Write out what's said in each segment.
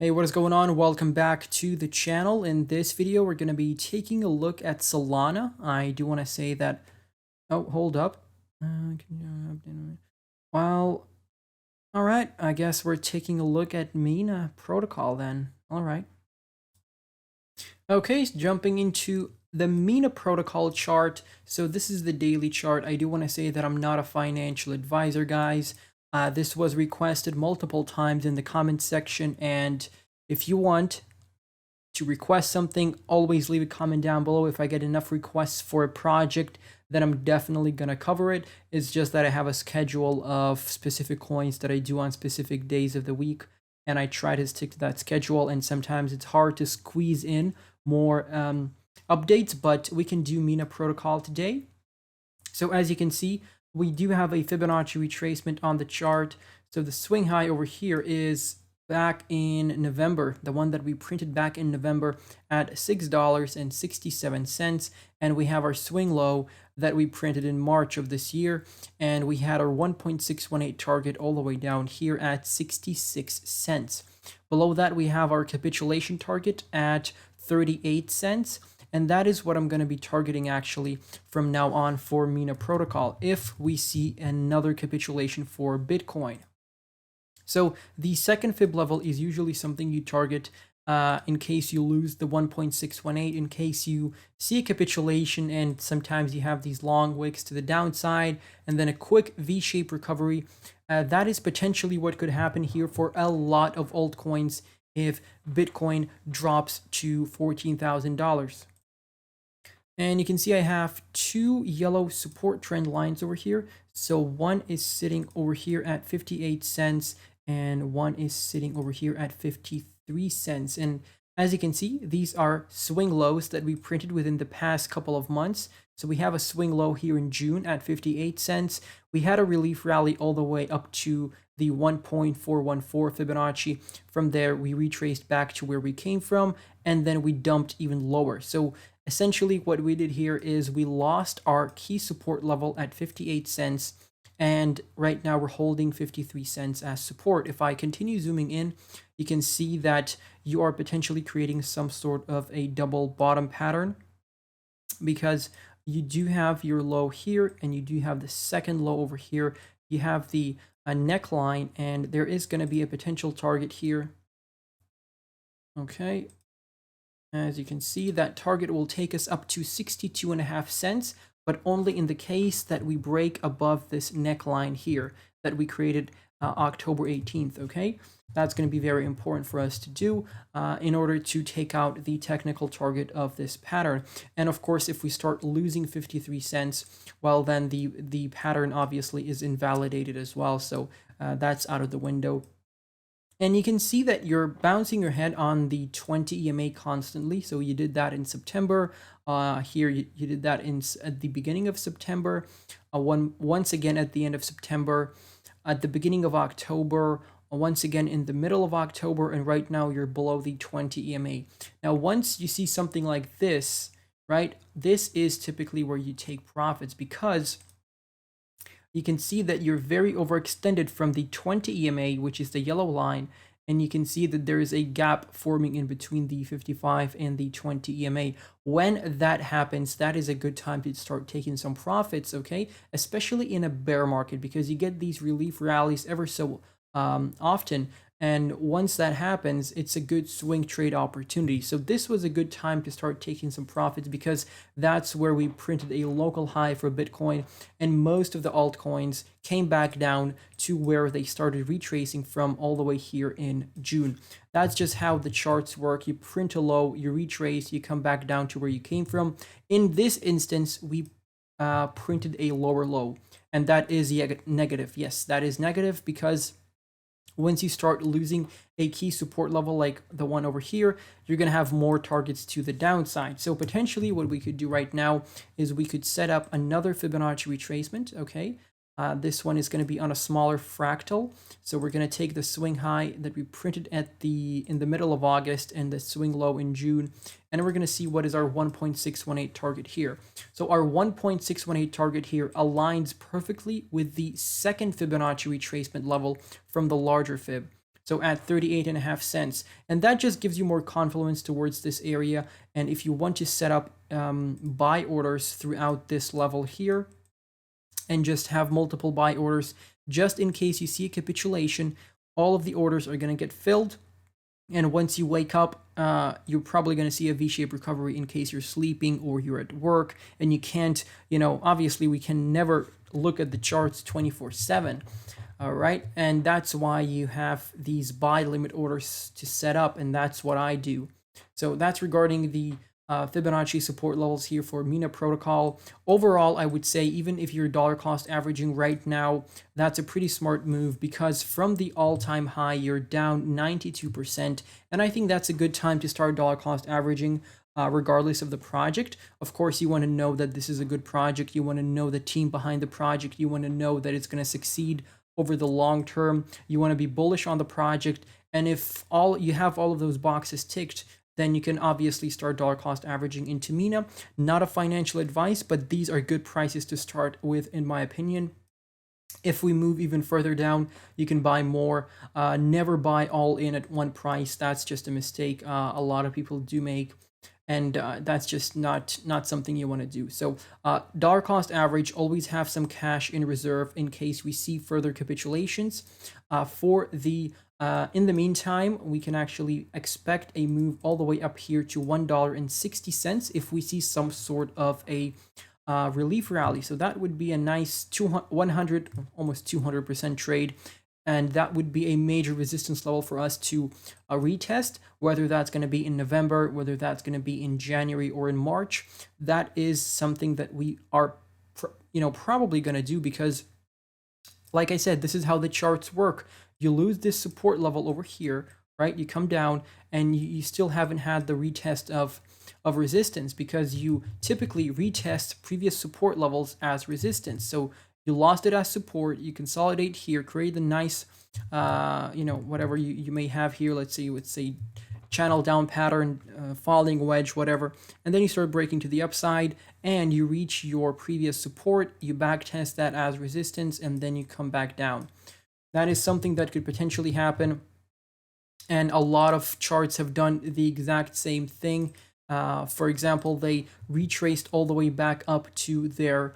Hey, what is going on? Welcome back to the channel. In this video, we're going to be taking a look at Solana. I do want to say that. Oh, hold up. Well, all right. I guess we're taking a look at Mina protocol then. All right. Okay, jumping into the Mina protocol chart. So this is the daily chart. I do want to say that I'm not a financial advisor, guys. This was requested multiple times in the comments section, and if you want to request something, always leave a comment down below. If I get enough requests for a project, then I'm definitely gonna cover it. It's just that I have a schedule of specific coins that I do on specific days of the week, and I try to stick to that schedule, and sometimes it's hard to squeeze in more updates, but we can do Mina protocol today. So as you can see, we do have a Fibonacci retracement on the chart. So the swing high over here is back in November, the one that we printed back in November at $6.67. And we have our swing low that we printed in March of this year. And we had our 1.618 target all the way down here at 66 cents. Below that, we have our capitulation target at 38 cents. And that is what I'm going to be targeting actually from now on for Mina protocol if we see another capitulation for Bitcoin. So the second fib level is usually something you target in case you lose the 1.618, in case you see a capitulation, and sometimes you have these long wicks to the downside and then a quick V-shaped recovery. That is potentially what could happen here for a lot of altcoins if Bitcoin drops to $14,000. And you can see I have two yellow support trend lines over here. So one is sitting over here at 58 cents and one is sitting over here at 53 cents. And as you can see, these are swing lows that we printed within the past couple of months. So we have a swing low here in June at 58 cents. We had a relief rally all the way up to the 1.414 Fibonacci. From there, we retraced back to where we came from, and then we dumped even lower. So essentially what we did here is we lost our key support level at 58 cents, and right now we're holding 53 cents as support. If I continue zooming in, you can see that you are potentially creating some sort of a double bottom pattern, because you do have your low here and you do have the second low over here. You have the neckline, and there is going to be a potential target here. Okay, as you can see, that target will take us up to 62.5 cents, but only in the case that we break above this neckline here that we created October 18th, okay? That's going to be very important for us to do in order to take out the technical target of this pattern. And of course, if we start losing 53 cents, well, then the pattern obviously is invalidated as well. So that's out of the window. And you can see that you're bouncing your head on the 20 EMA constantly. So you did that in September. Here you did that at the beginning of September. Once again at the end of September. At the beginning of October. Once again in the middle of October. And right now you're below the 20 EMA. Now once you see something like this, right, this is typically where you take profits, because you can see that you're very overextended from the 20 EMA, which is the yellow line, and you can see that there is a gap forming in between the 55 and the 20 EMA. When that happens, that is a good time to start taking some profits, okay? Especially in a bear market, because you get these relief rallies ever so often. And once that happens, it's a good swing trade opportunity. So this was a good time to start taking some profits, because that's where we printed a local high for Bitcoin, and most of the altcoins came back down to where they started retracing from all the way here in June. That's just how the charts work. You print a low, you retrace, you come back down to where you came from. In this instance, we printed a lower low, and that is negative. Yes, that is negative, because once you start losing a key support level like the one over here, you're going to have more targets to the downside. So potentially what we could do right now is we could set up another Fibonacci retracement, okay? This one is going to be on a smaller fractal. So we're going to take the swing high that we printed in the middle of August and the swing low in June, and we're going to see what is our 1.618 target here. So our 1.618 target here aligns perfectly with the second Fibonacci retracement level from the larger fib. so at 38.5 cents. And that just gives you more confidence towards this area. And if you want to set up buy orders throughout this level here, and just have multiple buy orders, just in case you see a capitulation, all of the orders are going to get filled. And once you wake up, you're probably going to see a V-shaped recovery in case you're sleeping or you're at work and you can't, obviously we can never look at the charts 24/7. All right. And that's why you have these buy limit orders to set up. And that's what I do. So that's regarding the Fibonacci support levels here for Mina protocol. Overall, I would say even if you're dollar cost averaging right now, that's a pretty smart move because from the all-time high, you're down 92%. And I think that's a good time to start dollar cost averaging regardless of the project. Of course, you want to know that this is a good project. You want to know the team behind the project. You want to know that it's going to succeed over the long term. You want to be bullish on the project. And if you have all of those boxes ticked, then you can obviously start dollar cost averaging into Mina. Not a financial advice, but these are good prices to start with, in my opinion. If we move even further down, you can buy more. Never buy all in at one price. That's just a mistake a lot of people do make. And that's just not something you want to do. So dollar cost average, always have some cash in reserve in case we see further capitulations. In the meantime, we can actually expect a move all the way up here to $1.60 if we see some sort of a relief rally. So that would be a nice 100, almost 200% trade. And that would be a major resistance level for us to retest, whether that's going to be in November, whether that's going to be in January or in March. That is something that we are, probably going to do because, like I said, this is how the charts work. You lose this support level over here, right? You come down and you still haven't had the retest of resistance because you typically retest previous support levels as resistance. So you lost it as support, you consolidate here, create the nice, whatever you may have here. Let's say channel down pattern, falling wedge, whatever. And then you start breaking to the upside and you reach your previous support, you back test that as resistance, and then you come back down. That is something that could potentially happen. And a lot of charts have done the exact same thing. For example, they retraced all the way back up to their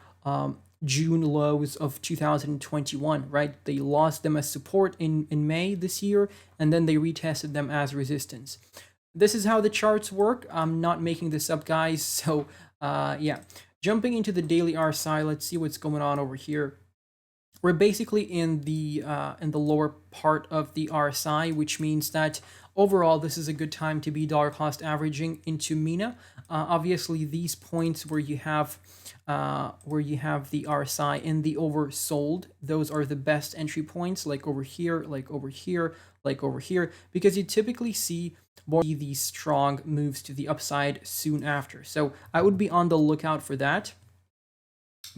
June lows of 2021, right? They lost them as support in May this year, and then they retested them as resistance. This is how the charts work. I'm not making this up, guys. So yeah, jumping into the daily RSI, let's see what's going on over here. We're basically in the lower part of the RSI, which means that overall this is a good time to be dollar cost averaging into Mina. Obviously, these points where you have the RSI and the oversold, those are the best entry points, like over here, like over here, like over here, because you typically see more of these strong moves to the upside soon after. So I would be on the lookout for that,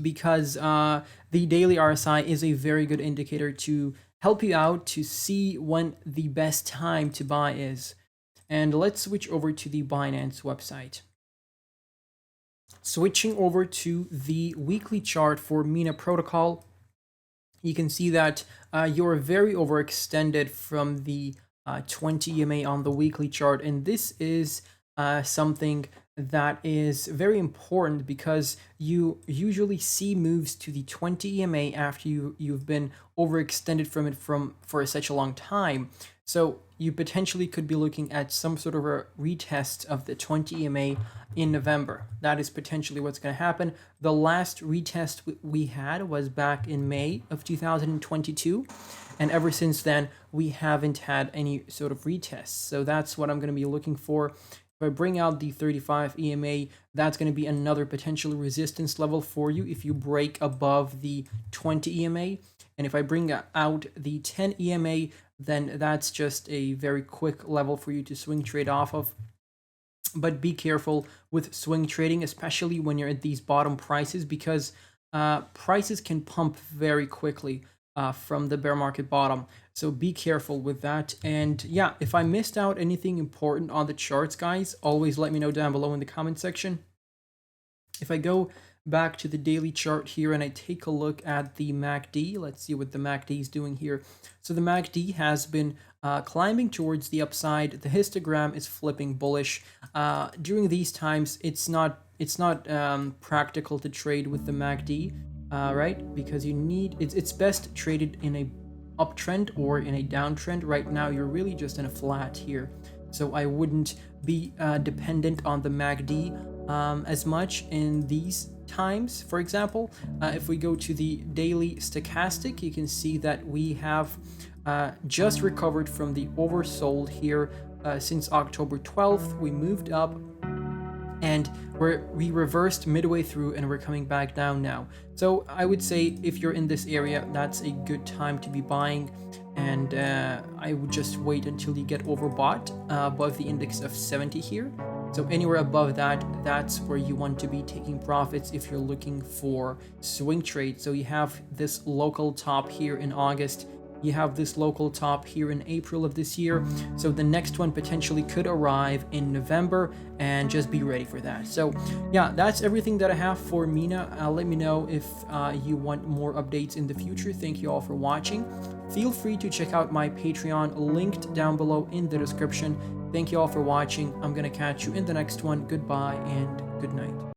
because the daily RSI is a very good indicator to help you out to see when the best time to buy is. And let's switch over to the Binance website. Switching over to the weekly chart for Mina protocol, you can see that you're very overextended from the 20 EMA on the weekly chart, and this is something that is very important because you usually see moves to the 20 EMA after you've been overextended from it for such a long time. So you potentially could be looking at some sort of a retest of the 20 EMA in November. That is potentially what's going to happen. The last retest we had was back in May of 2022. And ever since then, we haven't had any sort of retests. So that's what I'm going to be looking for. If I bring out the 35 EMA, that's going to be another potential resistance level for you if you break above the 20 EMA. And if I bring out the 10 EMA, then that's just a very quick level for you to swing trade off of. But be careful with swing trading, especially when you're at these bottom prices, because prices can pump very quickly from the bear market bottom. So be careful with that. And yeah, if I missed out anything important on the charts, guys, always let me know down below in the comment section. If I go back to the daily chart here and I take a look at the MACD, let's see what the MACD is doing here. So the MACD has been climbing towards the upside. The histogram is flipping bullish. During these times, it's not practical to trade with the MACD, right? Because it's best traded in a uptrend or in a downtrend. Right now, you're really just in a flat here. So I wouldn't be dependent on the MACD as much in these times. For example, if we go to the daily stochastic, you can see that we have just recovered from the oversold here since October 12th. We moved up and we reversed midway through and we're coming back down now. So I would say if you're in this area, that's a good time to be buying, and I would just wait until you get overbought above the index of 70 here. So anywhere above that, that's where you want to be taking profits if you're looking for swing trade. So you have this local top here in August. You have this local top here in April of this year. So the next one potentially could arrive in November, and just be ready for that. So yeah, that's everything that I have for Mina. Let me know if you want more updates in the future. Thank you all for watching. Feel free to check out my Patreon, linked down below in the description. Thank you all for watching. I'm gonna catch you in the next one. Goodbye and good night.